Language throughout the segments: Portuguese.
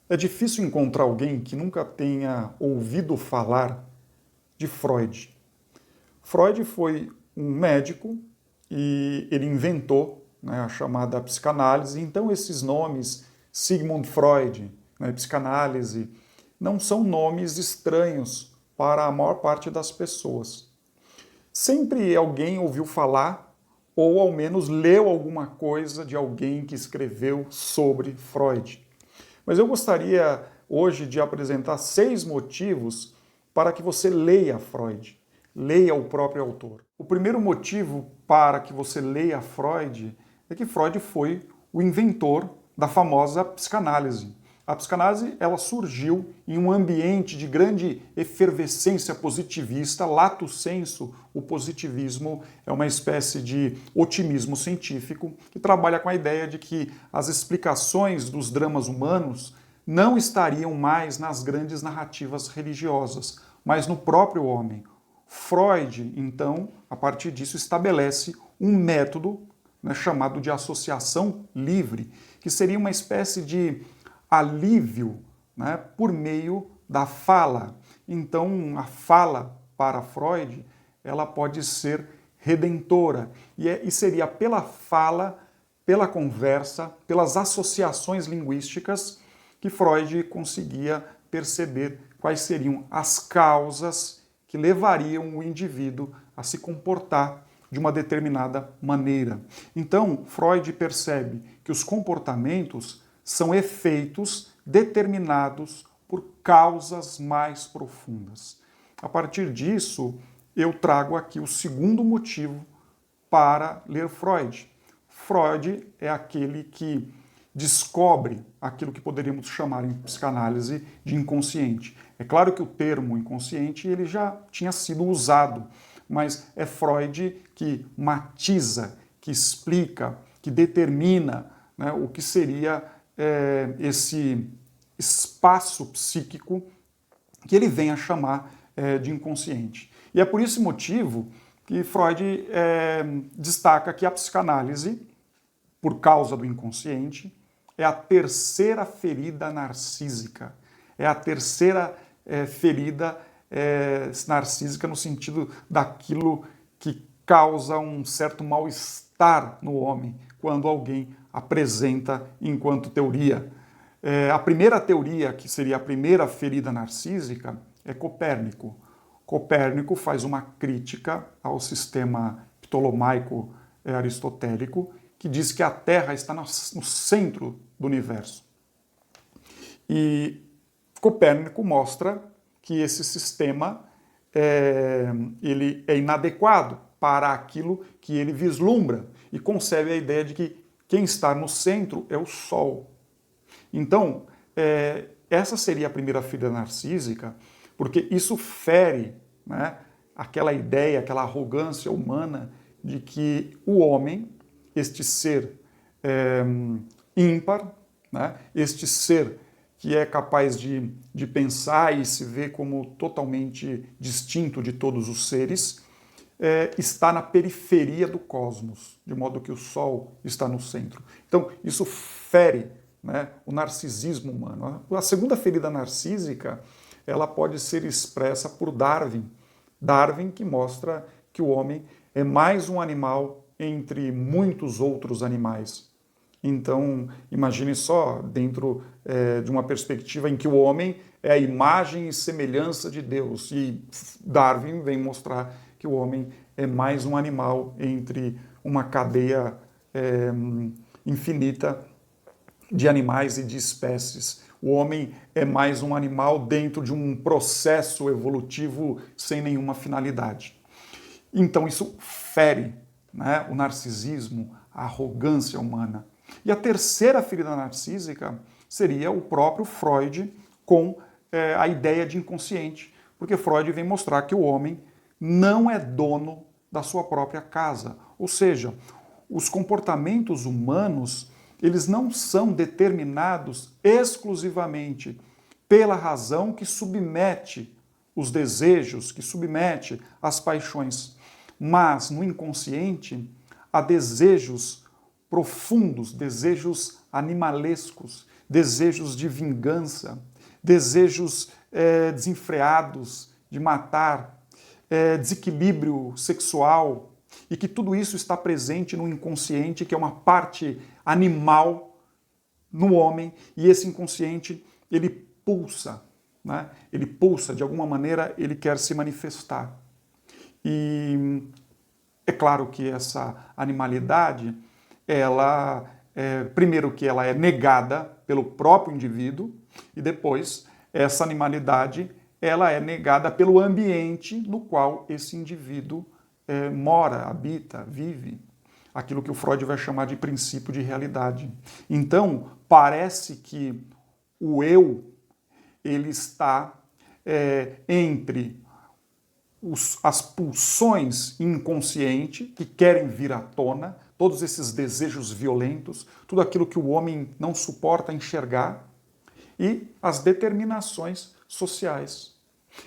É difícil encontrar alguém que nunca tenha ouvido falar de Freud. Freud foi um médico e ele inventou, né, a chamada psicanálise. Então esses nomes, Sigmund Freud, né, psicanálise, não são nomes estranhos para a maior parte das pessoas. Sempre alguém ouviu falar ou ao menos leu alguma coisa de alguém que escreveu sobre Freud. Mas eu gostaria hoje de apresentar 6 motivos para que você leia Freud, leia o próprio autor. O primeiro motivo para que você leia Freud é que Freud foi o inventor da famosa psicanálise. A psicanálise ela surgiu em um ambiente de grande efervescência positivista, lato sensu. O positivismo é uma espécie de otimismo científico que trabalha com a ideia de que as explicações dos dramas humanos não estariam mais nas grandes narrativas religiosas, mas no próprio homem. Freud, então, a partir disso, estabelece um método, né, chamado de associação livre, que seria uma espécie de alívio, né, por meio da fala. Então, a fala para Freud, ela pode ser redentora, e seria pela fala, pela conversa, pelas associações linguísticas que Freud conseguia perceber quais seriam as causas que levariam o indivíduo a se comportar de uma determinada maneira. Então, Freud percebe que os comportamentos são efeitos determinados por causas mais profundas. A partir disso, eu trago aqui o segundo motivo para ler Freud. Freud é aquele que descobre aquilo que poderíamos chamar em psicanálise de inconsciente. É claro que o termo inconsciente ele já tinha sido usado, mas é Freud que matiza, que explica, que determina, né, o que seria esse espaço psíquico que ele vem a chamar de inconsciente. E é por esse motivo que Freud destaca que a psicanálise, por causa do inconsciente, é a terceira ferida narcísica. É a terceira ferida narcísica no sentido daquilo que causa um certo mal-estar no homem quando alguém apresenta enquanto teoria. A primeira teoria, que seria a primeira ferida narcísica, é Copérnico. Copérnico faz uma crítica ao sistema ptolomaico aristotélico, que diz que a Terra está no centro do universo. E Copérnico mostra que esse sistema ele é inadequado para aquilo que ele vislumbra e concebe a ideia de que quem está no centro é o Sol. Então, essa seria a primeira ferida narcísica, porque isso fere, né, aquela ideia, aquela arrogância humana de que o homem, este ser ímpar, né, este ser que é capaz de pensar e se ver como totalmente distinto de todos os seres, está na periferia do cosmos, de modo que o Sol está no centro. Então, isso fere, né, o narcisismo humano. A segunda ferida narcísica, ela pode ser expressa por Darwin. Darwin que mostra que o homem é mais um animal entre muitos outros animais. Então, imagine só, dentro de uma perspectiva em que o homem é a imagem e semelhança de Deus. E Darwin vem mostrar que o homem é mais um animal entre uma cadeia infinita de animais e de espécies. O homem é mais um animal dentro de um processo evolutivo sem nenhuma finalidade. Então isso fere, né, o narcisismo, a arrogância humana. E a terceira ferida narcísica seria o próprio Freud com a ideia de inconsciente, porque Freud vem mostrar que o homem não é dono da sua própria casa. Ou seja, os comportamentos humanos eles não são determinados exclusivamente pela razão que submete os desejos, que submete as paixões, mas no inconsciente há desejos profundos, desejos animalescos, desejos de vingança, desejos desenfreados de matar, desequilíbrio sexual, e que tudo isso está presente no inconsciente, que é uma parte animal no homem, e esse inconsciente, ele pulsa, né? Ele pulsa, de alguma maneira, ele quer se manifestar. E é claro que essa animalidade, ela, primeiro que ela é negada pelo próprio indivíduo, e depois essa animalidade, ela é negada pelo ambiente no qual esse indivíduo mora, habita, vive. Aquilo que o Freud vai chamar de princípio de realidade. Então, parece que o eu, ele está entre as pulsões inconscientes que querem vir à tona, todos esses desejos violentos, tudo aquilo que o homem não suporta enxergar, e as determinações sociais.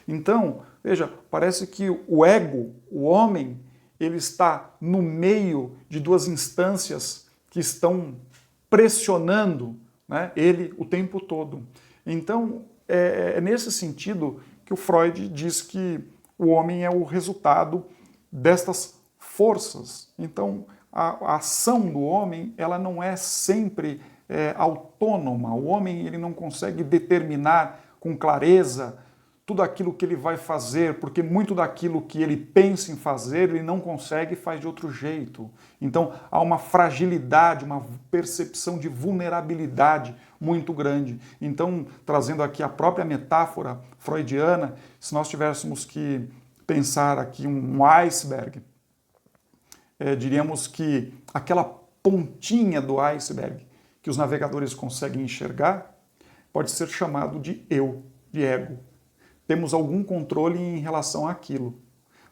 Então, veja, parece que o ego, o homem, ele está no meio de duas instâncias que estão pressionando, né, ele o tempo todo. Então, é nesse sentido que o Freud diz que o homem é o resultado destas forças. Então, a ação do homem, ela não é sempre autônoma. O homem, ele não consegue determinar com clareza tudo aquilo que ele vai fazer, porque muito daquilo que ele pensa em fazer, ele não consegue e faz de outro jeito. Então, há uma fragilidade, uma percepção de vulnerabilidade muito grande. Então, trazendo aqui a própria metáfora freudiana, se nós tivéssemos que pensar aqui um iceberg, diríamos que aquela pontinha do iceberg que os navegadores conseguem enxergar pode ser chamado de eu, de ego. Temos algum controle em relação àquilo,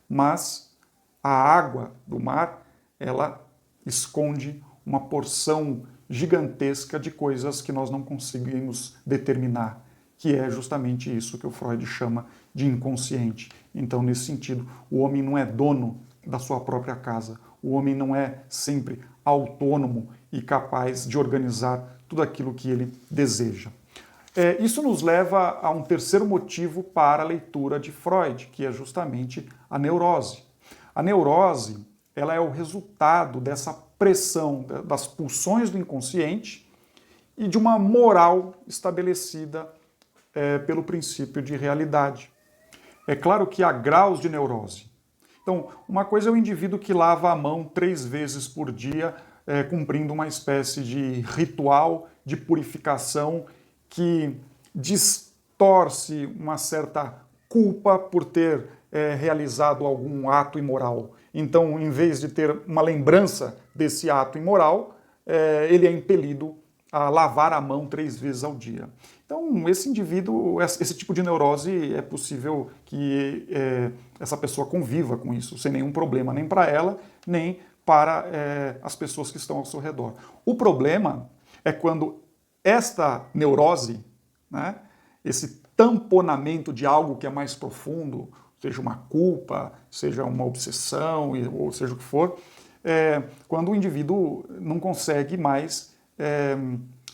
mas a água do mar, ela esconde uma porção gigantesca de coisas que nós não conseguimos determinar, que é justamente isso que o Freud chama de inconsciente. Então, nesse sentido, o homem não é dono da sua própria casa, o homem não é sempre autônomo e capaz de organizar tudo aquilo que ele deseja. Isso nos leva a um terceiro motivo para a leitura de Freud, que é justamente a neurose. A neurose, ela é o resultado dessa pressão das pulsões do inconsciente e de uma moral estabelecida pelo princípio de realidade. É claro que há graus de neurose. Então, uma coisa é o indivíduo que lava a mão 3 vezes por dia, cumprindo uma espécie de ritual de purificação que distorce uma certa culpa por ter realizado algum ato imoral. Então, em vez de ter uma lembrança desse ato imoral, ele é impelido a lavar a mão 3 vezes ao dia. Então, esse indivíduo, esse tipo de neurose, é possível que essa pessoa conviva com isso, sem nenhum problema, nem para ela, nem para as pessoas que estão ao seu redor. O problema é quando esta neurose, né, esse tamponamento de algo que é mais profundo, seja uma culpa, seja uma obsessão, ou seja o que for, quando o indivíduo não consegue mais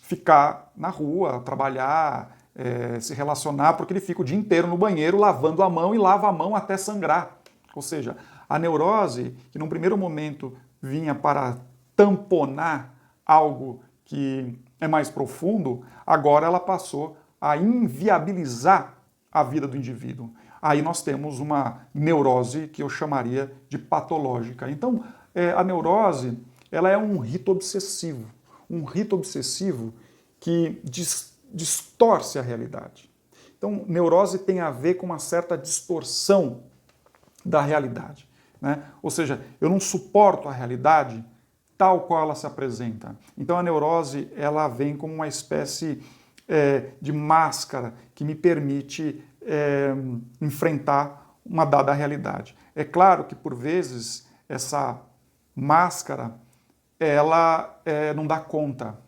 ficar na rua, trabalhar, se relacionar, porque ele fica o dia inteiro no banheiro lavando a mão e lava a mão até sangrar. Ou seja, a neurose, que num primeiro momento vinha para tamponar algo que é mais profundo, agora ela passou a inviabilizar a vida do indivíduo. Aí nós temos uma neurose que eu chamaria de patológica. Então, a neurose, ela é um rito obsessivo que distorce a realidade. Então, neurose tem a ver com uma certa distorção da realidade, né? Ou seja, eu não suporto a realidade tal qual ela se apresenta. Então a neurose, ela vem como uma espécie de máscara que me permite enfrentar uma dada realidade. É claro que por vezes essa máscara, ela não dá conta.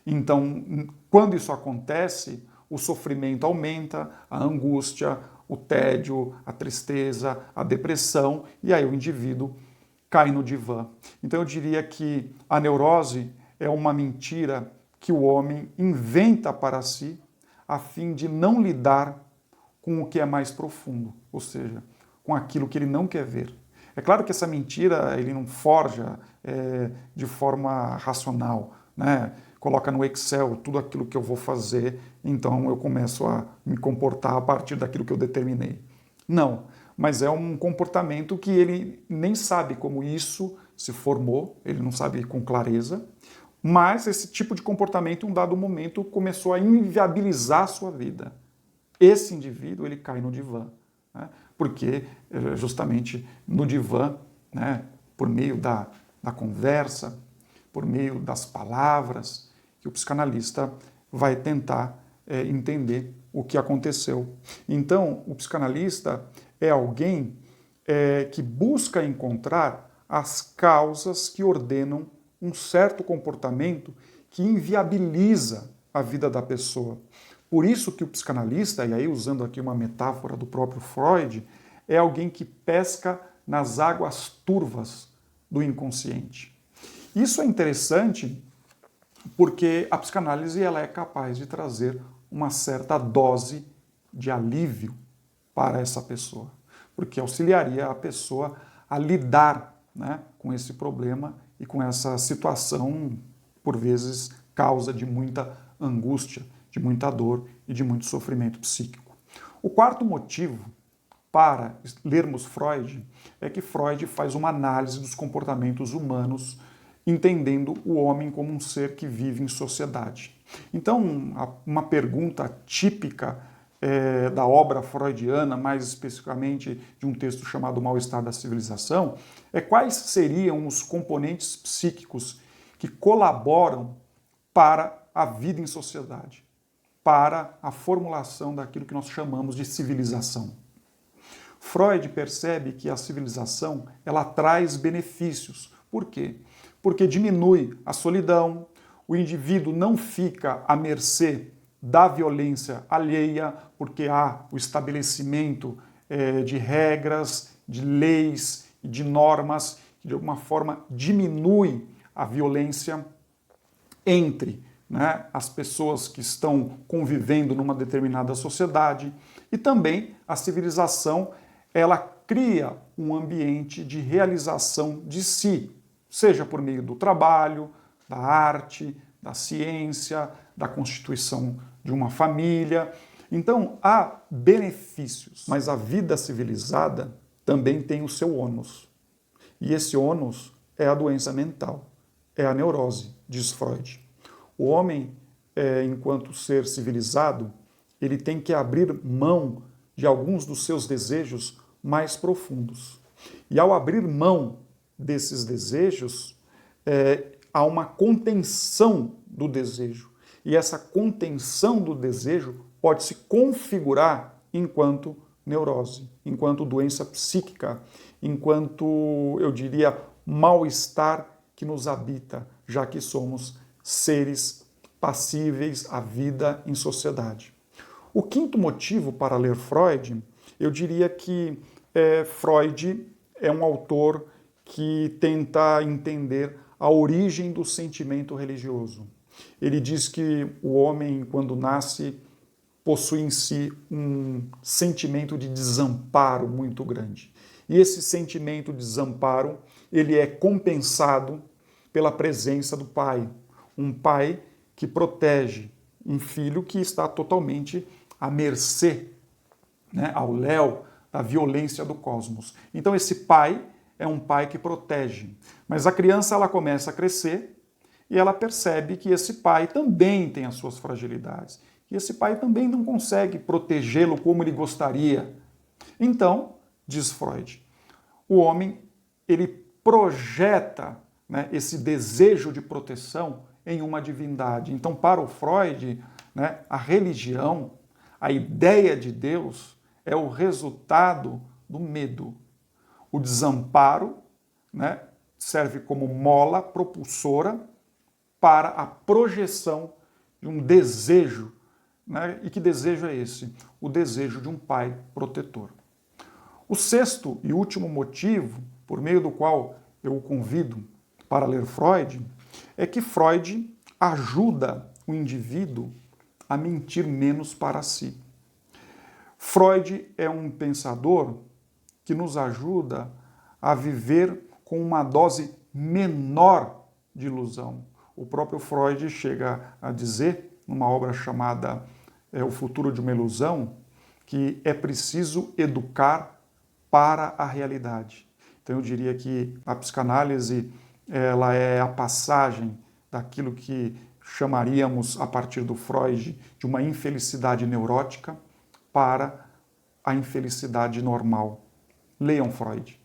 Então, quando isso acontece, o sofrimento aumenta, a angústia, o tédio, a tristeza, a depressão, e aí o indivíduo cai no divã. Então eu diria que a neurose é uma mentira que o homem inventa para si a fim de não lidar com o que é mais profundo, ou seja, com aquilo que ele não quer ver. É claro que essa mentira ele não forja de forma racional, né? Coloca no Excel tudo aquilo que eu vou fazer, então eu começo a me comportar a partir daquilo que eu determinei. Não, mas é um comportamento que ele nem sabe como isso se formou, ele não sabe com clareza, mas esse tipo de comportamento, em um dado momento, começou a inviabilizar a sua vida. Esse indivíduo, ele cai no divã, né? Porque justamente no divã, né, por meio da conversa, por meio das palavras, que o psicanalista vai tentar entender o que aconteceu. Então, o psicanalista é alguém que busca encontrar as causas que ordenam um certo comportamento que inviabiliza a vida da pessoa. Por isso que o psicanalista, e aí usando aqui uma metáfora do próprio Freud, é alguém que pesca nas águas turvas do inconsciente. Isso é interessante porque a psicanálise ela é capaz de trazer uma certa dose de alívio para essa pessoa, porque auxiliaria a pessoa a lidar, né, com esse problema e com essa situação, por vezes, causa de muita angústia, de muita dor e de muito sofrimento psíquico. O quarto motivo para lermos Freud é que Freud faz uma análise dos comportamentos humanos, entendendo o homem como um ser que vive em sociedade. Então, uma pergunta típica da obra freudiana, mais especificamente de um texto chamado Mal-Estar da Civilização, é quais seriam os componentes psíquicos que colaboram para a vida em sociedade, para a formulação daquilo que nós chamamos de civilização. Freud percebe que a civilização ela traz benefícios. Por quê? Porque diminui a solidão, o indivíduo não fica à mercê da violência alheia, porque há o estabelecimento de regras, de leis e de normas que de alguma forma diminui a violência entre, né, as pessoas que estão convivendo numa determinada sociedade. E também a civilização ela cria um ambiente de realização de si, seja por meio do trabalho, da arte, da ciência, da constituição de uma família. Então, há benefícios, mas a vida civilizada também tem o seu ônus. E esse ônus é a doença mental, é a neurose, diz Freud. O homem, enquanto ser civilizado, ele tem que abrir mão de alguns dos seus desejos mais profundos. E ao abrir mão desses desejos, há uma contenção do desejo. E essa contenção do desejo pode se configurar enquanto neurose, enquanto doença psíquica, enquanto, eu diria, mal-estar que nos habita, já que somos seres passíveis à vida em sociedade. O quinto motivo para ler Freud, eu diria que Freud é um autor que tenta entender a origem do sentimento religioso. Ele diz que o homem, quando nasce, possui em si um sentimento de desamparo muito grande. E esse sentimento de desamparo, ele é compensado pela presença do pai. Um pai que protege um filho que está totalmente à mercê, né, ao léu da violência do cosmos. Então esse pai é um pai que protege. Mas a criança ela começa a crescer e ela percebe que esse pai também tem as suas fragilidades. E esse pai também não consegue protegê-lo como ele gostaria. Então, diz Freud, o homem ele projeta, né, esse desejo de proteção em uma divindade. Então, para o Freud, né, a religião, a ideia de Deus é o resultado do medo. O desamparo, né, serve como mola propulsora para a projeção de um desejo. Né? E que desejo é esse? O desejo de um pai protetor. O sexto e último motivo, por meio do qual eu o convido para ler Freud, é que Freud ajuda o indivíduo a mentir menos para si. Freud é um pensador que nos ajuda a viver com uma dose menor de ilusão. O próprio Freud chega a dizer, numa obra chamada O Futuro de uma Ilusão, que é preciso educar para a realidade. Então eu diria que a psicanálise ela é a passagem daquilo que chamaríamos, a partir do Freud, de uma infelicidade neurótica para a infelicidade normal. Leiam Freud.